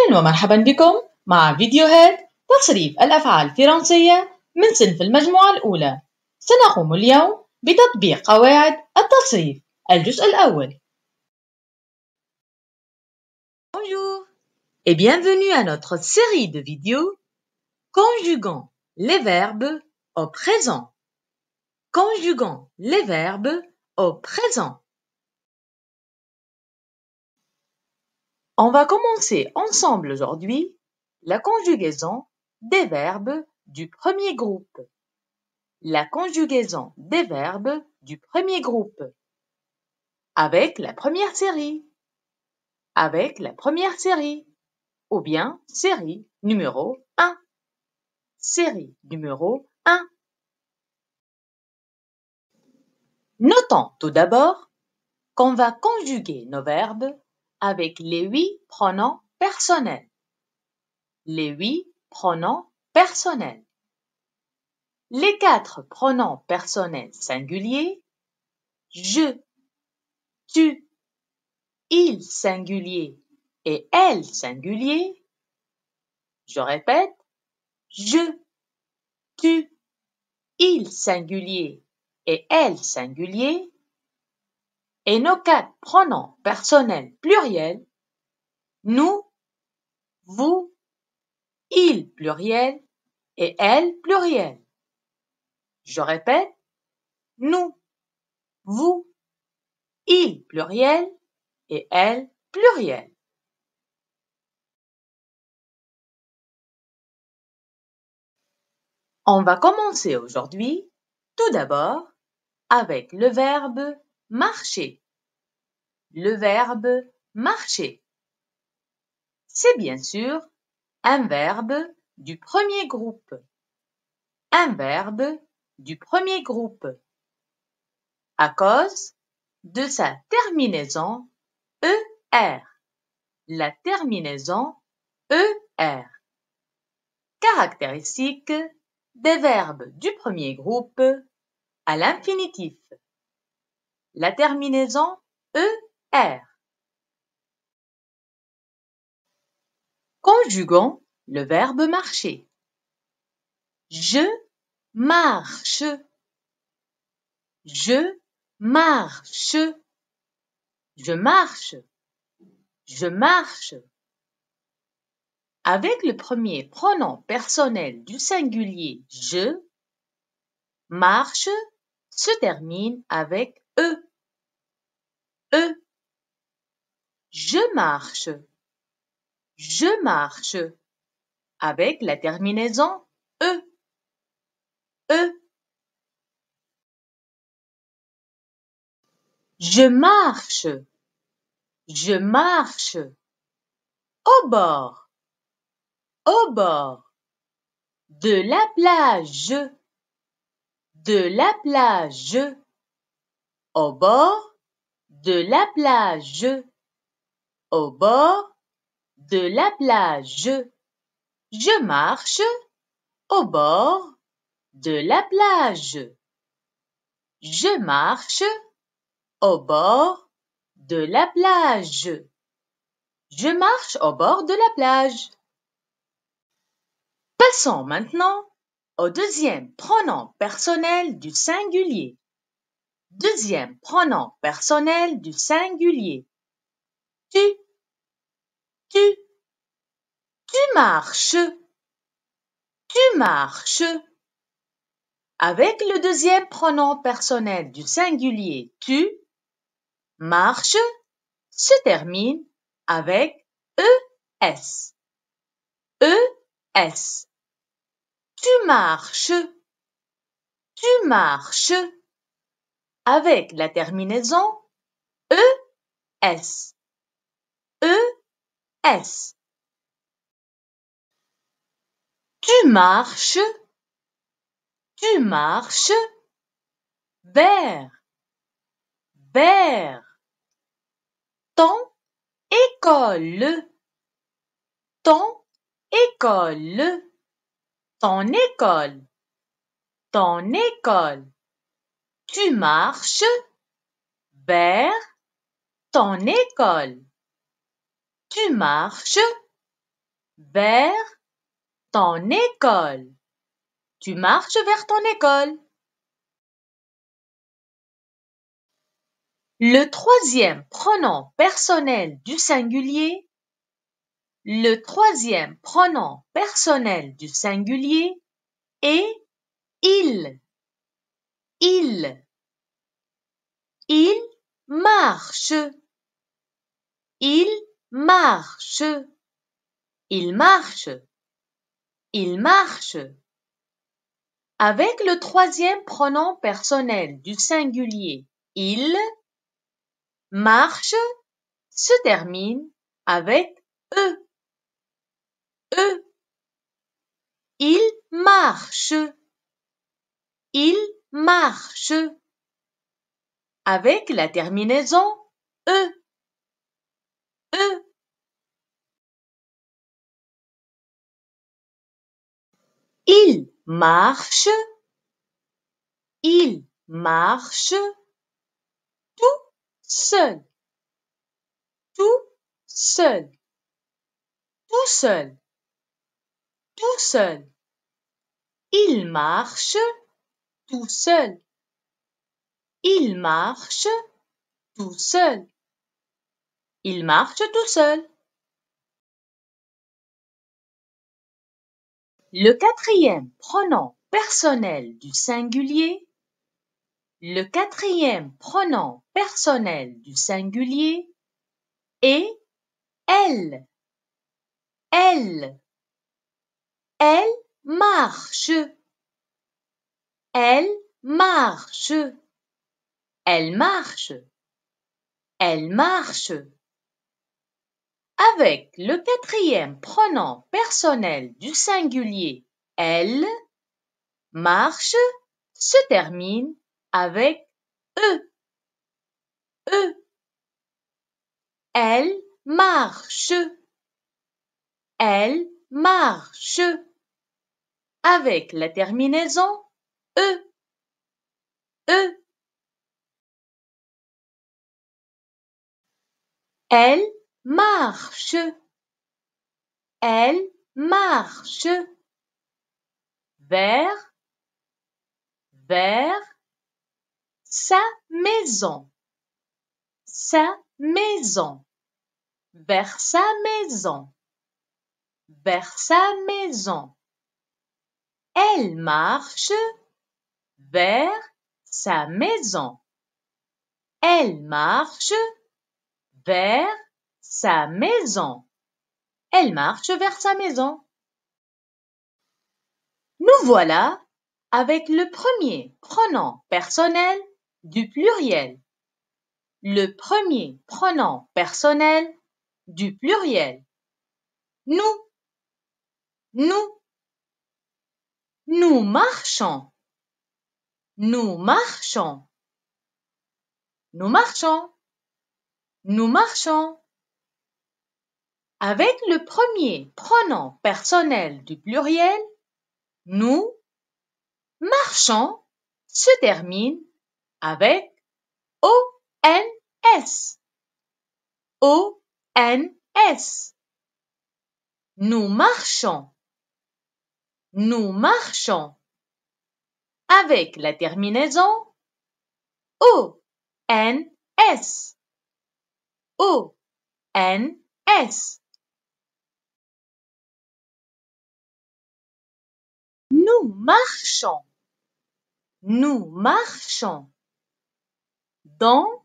أهلاً ومرحباً بكم مع فيديوهات تصريف الأفعال الفرنسية من صنف المجموعة الأولى. سنقوم اليوم بتطبيق قواعد التصريف. الجزء الأول. Bonjour et bienvenue à notre série de vidéos conjuguant les verbes au présent. Conjuguant les verbes au présent. On va commencer ensemble aujourd'hui la conjugaison des verbes du premier groupe. La conjugaison des verbes du premier groupe. Avec la première série. Avec la première série. Ou bien série numéro 1. Série numéro 1. Notons tout d'abord qu'on va conjuguer nos verbes avec les 8 pronoms personnels. Les 8 pronoms personnels. Les 4 pronoms personnels singuliers, je, tu, il singulier et elle singulier. Je répète, je, tu, il singulier et elle singulier. Et nos 4 pronoms personnels pluriels, nous, vous, il pluriel et elle pluriel. Je répète, nous, vous, il pluriel et elle pluriel. On va commencer aujourd'hui, tout d'abord, avec le verbe marcher. Le verbe marcher. C'est bien sûr un verbe du premier groupe. Un verbe du premier groupe. À cause de sa terminaison ER. La terminaison ER. Caractéristique des verbes du premier groupe à l'infinitif. La terminaison ER. Conjuguons le verbe marcher. Je marche. Je marche. Je marche. Je marche. Avec le premier pronom personnel du singulier je, marche se termine avec E. E. Je marche. Je marche. Avec la terminaison E. E. Je marche. Je marche. Au bord. Au bord. De la plage. De la plage. Au bord de la plage. Au bord de la plage. Je marche au bord de la plage. Je marche au bord de la plage. Je marche au bord de la plage. Passons maintenant au deuxième pronom personnel du singulier. Deuxième pronom personnel du singulier. Tu. Tu marches. Tu marches. Avec le deuxième pronom personnel du singulier tu, marche se termine avec ES. ES. Tu marches. Tu marches. Avec la terminaison ES. ES. Tu marches. Tu marches vers. Vers. Ton école. Ton école. Ton école. Ton école. Tu marches vers ton école. Tu marches vers ton école. Tu marches vers ton école. Le troisième pronom personnel du singulier. Le troisième pronom personnel du singulier est il. Il. Il marche. Il marche. Il marche. Il marche. Avec le troisième pronom personnel du singulier il, marche se termine avec e. E. Il marche. Il marche. Avec la terminaison e. E. Il marche. Il marche tout seul. Tout seul. Tout seul. Tout seul. Il marche tout seul. Il marche tout seul. Il marche tout seul. Le quatrième pronom personnel du singulier. Le quatrième pronom personnel du singulier est elle. Elle. Elle marche. Elle marche. Elle marche. Elle marche. Avec le quatrième pronom personnel du singulier elle, marche se termine avec e. E. Elle marche. Elle marche. Avec la terminaison e. E. Elle marche. Elle marche. Vers sa maison. Sa maison. Vers sa maison. Vers sa maison. Elle marche vers sa maison. Elle marche vers sa maison. Elle marche vers sa maison. Nous voilà avec le premier pronom personnel du pluriel. Le premier pronom personnel du pluriel. Nous. Nous. Nous marchons. Nous marchons. Nous marchons. Nous marchons. Avec le premier pronom personnel du pluriel, nous marchons se termine avec ONS. ONS. Nous marchons. Nous marchons. Avec la terminaison ONS. ONS. Nous marchons. Nous marchons. Dans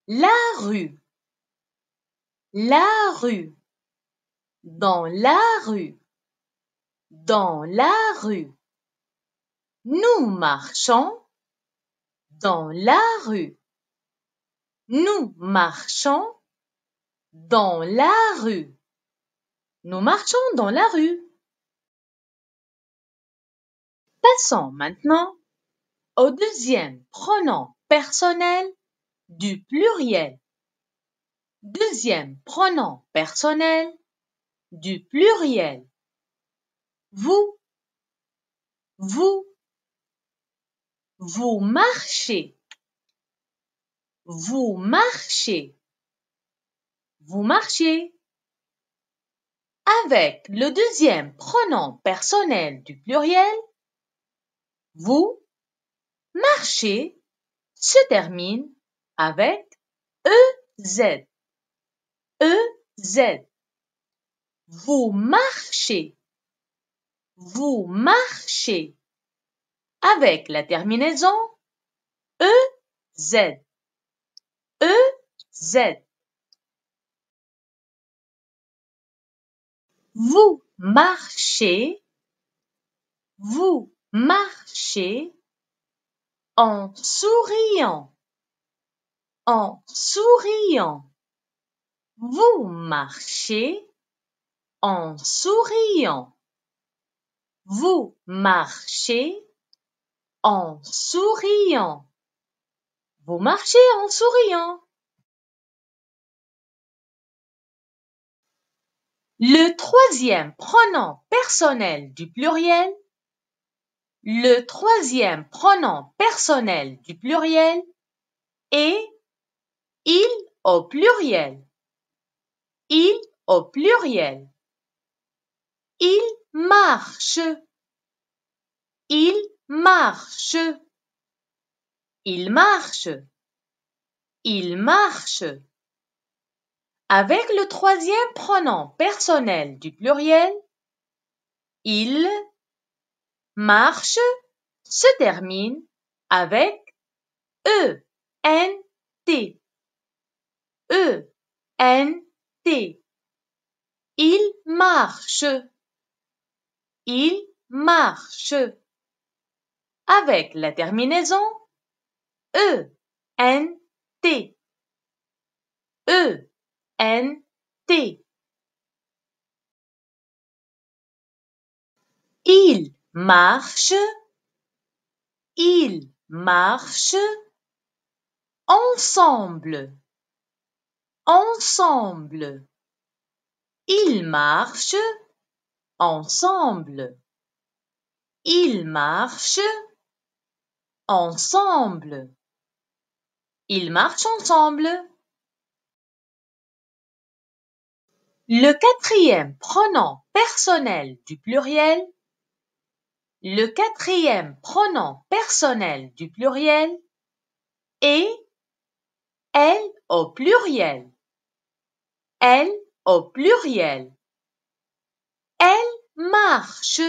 la rue. La rue. Dans la rue. Dans la rue. Nous marchons dans la rue. Nous marchons dans la rue. Nous marchons dans la rue. Passons maintenant au deuxième pronom personnel du pluriel. Deuxième pronom personnel du pluriel. Vous. Vous. Vous marchez. Vous marchez. vous marchez. Avec le deuxième pronom personnel du pluriel, vous marchez se termine avec EZ. EZ. Vous marchez. Vous marchez. Avec la terminaison EZ. EZ. Vous marchez. Vous marchez en souriant. En souriant. Vous marchez en souriant. Vous marchez en souriant. Vous marchez en souriant. Le troisième pronom personnel du pluriel. Le troisième pronom personnel du pluriel est il au pluriel. Il au pluriel. Il marche. Il marche. Il marche. Il marche. Avec le troisième pronom personnel du pluriel, il marche se termine avec E-N-T. E-N-T. Il marche. Il marche. Avec la terminaison E-N-T. E-N-T. Il marche. Il marche. Ensemble. Ensemble. Il marche. Ensemble. Il marche. Ensemble. Ils marchent ensemble. Le quatrième pronom personnel du pluriel. Le quatrième pronom personnel du pluriel est elle au pluriel. Elle au pluriel. Elle marche.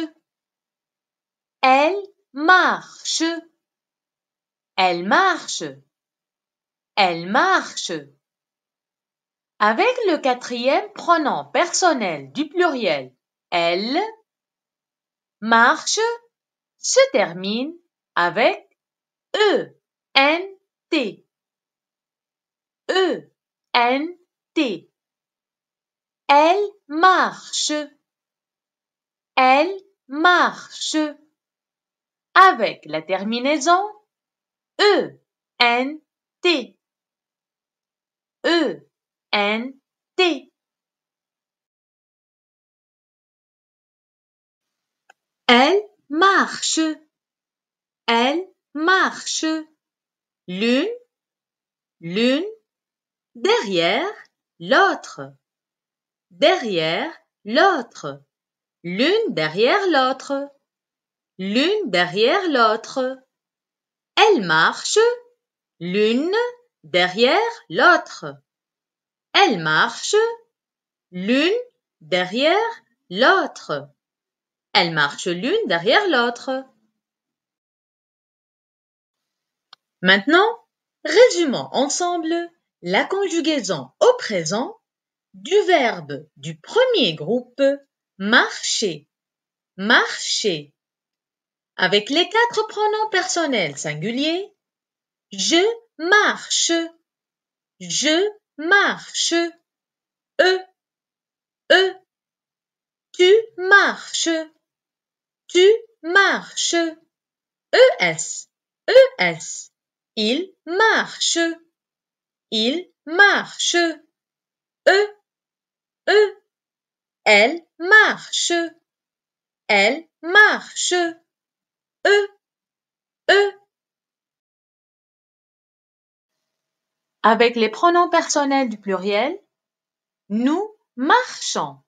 Elle marche. Elle marche. Elle marche. Avec le quatrième pronom personnel du pluriel, elle marche se termine avec E-N-T. E-N-T. Elle marche. Elle marche. Avec la terminaison E-N-T. E-N-T. Elle marche. Elle marche. L'une, l'une, derrière l'autre. Derrière l'autre. L'une derrière l'autre. L'une derrière l'autre. Elle marche. L'une derrière l'autre. Elle marche. L'une derrière l'autre. Elle marche l'une derrière l'autre. Maintenant, résumons ensemble la conjugaison au présent du verbe du premier groupe marcher. Marcher. Avec les 4 pronoms personnels singuliers, je marche. Je marche. E. Tu marches. Tu marches. ES. ES. Il marche. Il marche. E. Elle marche. Elle marche. E. Avec les pronoms personnels du pluriel, Nous marchons.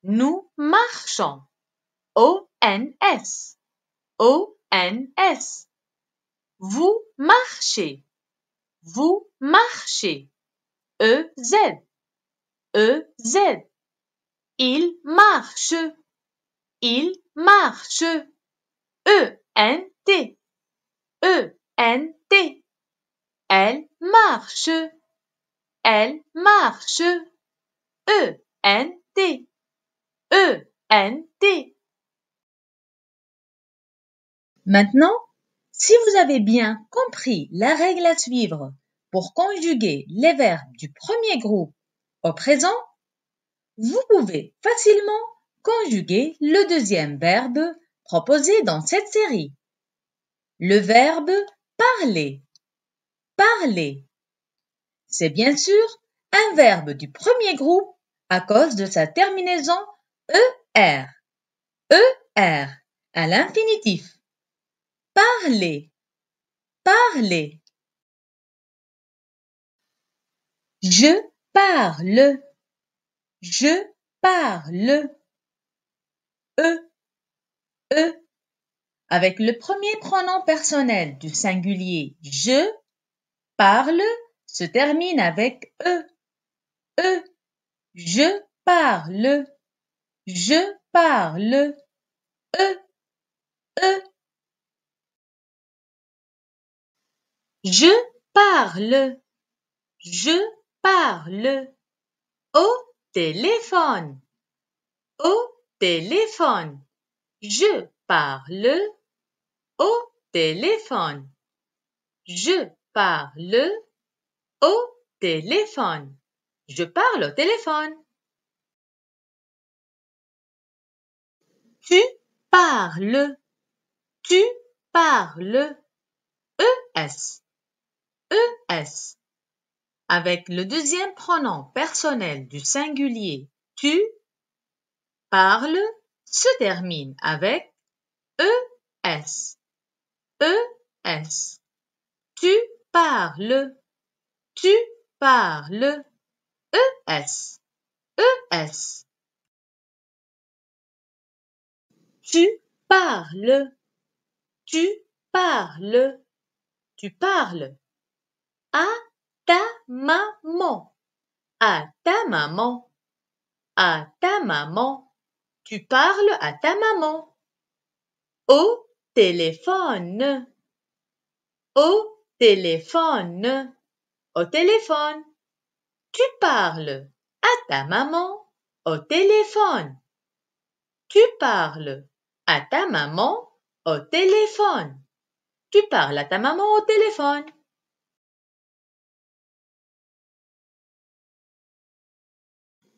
Nous marchons. O-N-S. O-N-S. Vous marchez. Vous marchez. E-Z. E-Z. Il marche. Il marche. E-N-T. E-N-T. Elle marche. Elle marche. E-N-T. E-N-T. Maintenant, si vous avez bien compris la règle à suivre pour conjuguer les verbes du premier groupe au présent, vous pouvez facilement conjuguer le deuxième verbe proposé dans cette série. Le verbe parler. Parler. C'est bien sûr un verbe du premier groupe à cause de sa terminaison ER. ER à l'infinitif. Parler. Parler. Je parle. Je parle. E. Avec le premier pronom personnel du singulier je parle se termine avec E. E. Je parle. Je parle. E. E. Je parle. Je parle. Au téléphone. Au téléphone. Je parle au téléphone. Je parle au téléphone. Je parle au téléphone. Tu parles. Tu parles. ES. ES. Avec le deuxième pronom personnel du singulier tu, parle se termine avec ES. ES. Tu parles. Tu parles. ES. ES. Tu parles. Tu parles. Tu parles. À ta maman. À ta maman. À ta maman. Tu parles à ta maman. Au téléphone. Au téléphone. Au téléphone. Tu parles à ta maman au téléphone. Tu parles à ta maman au téléphone. Tu parles à ta maman au téléphone.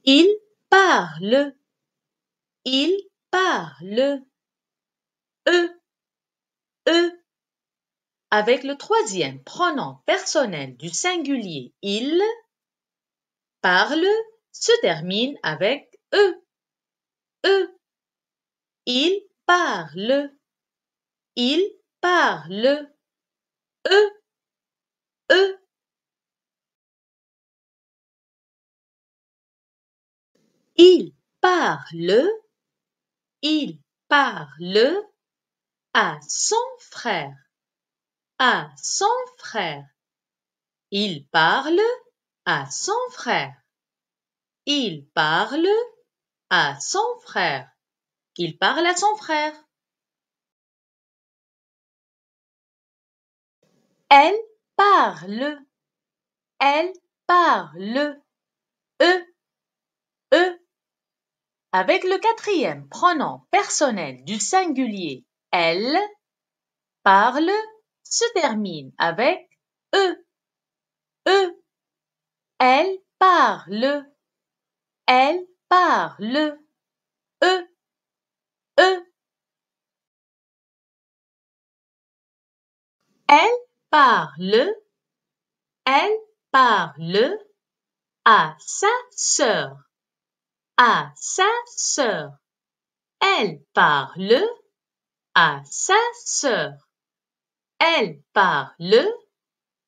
Il parle. Il parle. E. Avec le troisième pronom personnel du singulier il, parle se termine avec E. Il parle. Il parle. E. Il parle. Il parle à son frère. À son frère. Il parle à son frère. Il parle à son frère. Il parle à son frère. Elle parle. Elle parle. E. Avec le quatrième pronom personnel du singulier elle, parle se termine avec E. Elle parle. Elle parle. E. Elle parle. Elle parle à sa sœur. À sa sœur. Elle parle à sa sœur. Elle parle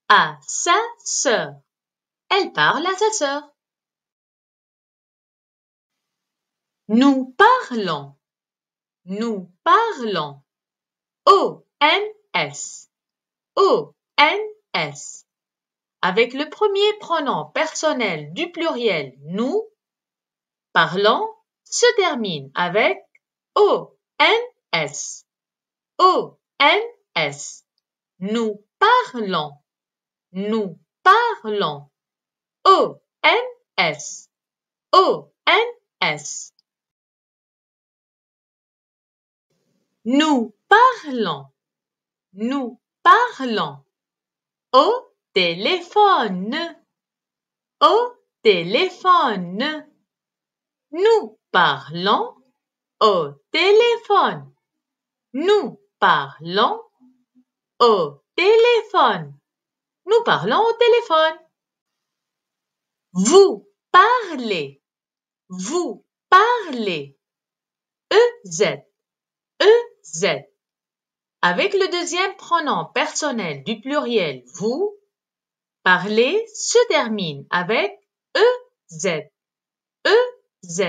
à sa sœur. Elle parle à sa sœur. Nous parlons. Nous parlons. O-N-S. O-N-S. Avec le premier pronom personnel du pluriel nous, parlons se termine avec O-N-S. O-N-S. Nous parlons. Nous parlons. O-N-S. O-N-S. Nous parlons. Nous parlons. Au téléphone. Au téléphone. Nous parlons au téléphone. Nous parlons au téléphone. Nous parlons au téléphone. Vous parlez. Vous parlez. E-Z. E-Z. Avec le deuxième pronom personnel du pluriel vous, parler se termine avec E-Z. E-Z.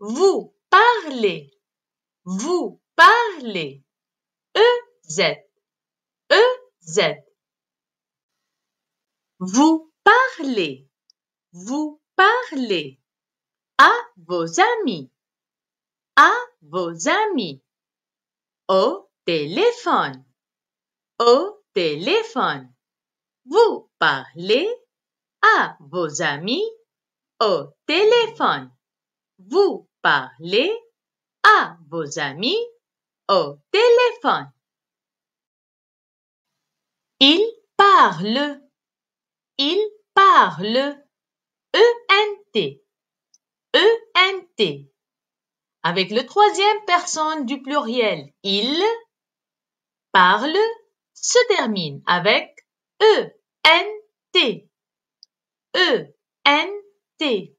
Vous parlez. Vous parlez. E-Z. E-Z. Vous parlez. Vous parlez. À vos amis. À vos amis. Au téléphone. Au téléphone. Vous parlez à vos amis au téléphone. Vous parlez à vos amis au téléphone. Il parle. Il parle. E-N-T. E-N-T. Avec le troisième personne du pluriel il, parle se termine avec E-N-T. E-N-T.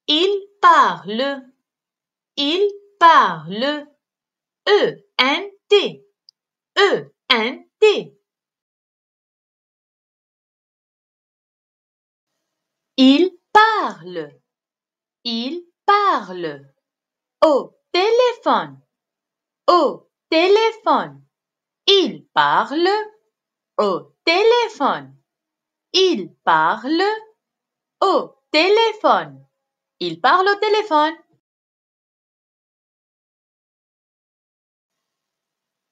Il parle. Il parle. E-N-T. E-N-T. Il parle. Il parle. Au téléphone. Au téléphone. Il parle au téléphone. Il parle au téléphone. Il parle au téléphone.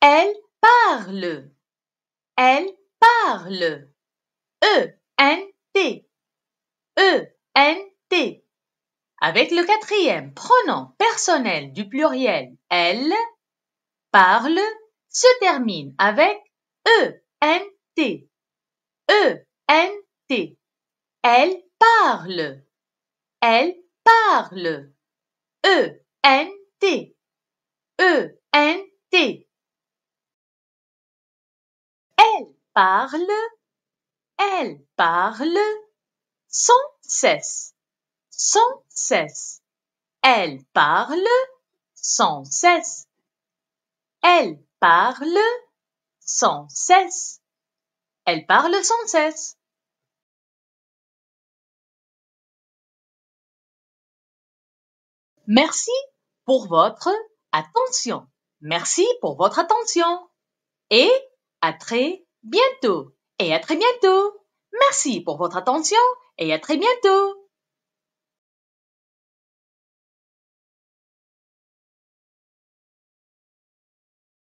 Elle parle. Elle parle. E-N-T. E-N-T. Avec le quatrième pronom personnel du pluriel elle, parle se termine avec E-N-T. E-N-T. Elle parle. Elle parle. E-N-T. E-N-T. Elle parle. Elle parle. Sans cesse. Sans cesse. Elle parle sans cesse. Elle parle sans cesse. Elle parle sans cesse. Merci pour votre attention. Merci pour votre attention. Et à très bientôt. Et à très bientôt. Merci pour votre attention et à très bientôt.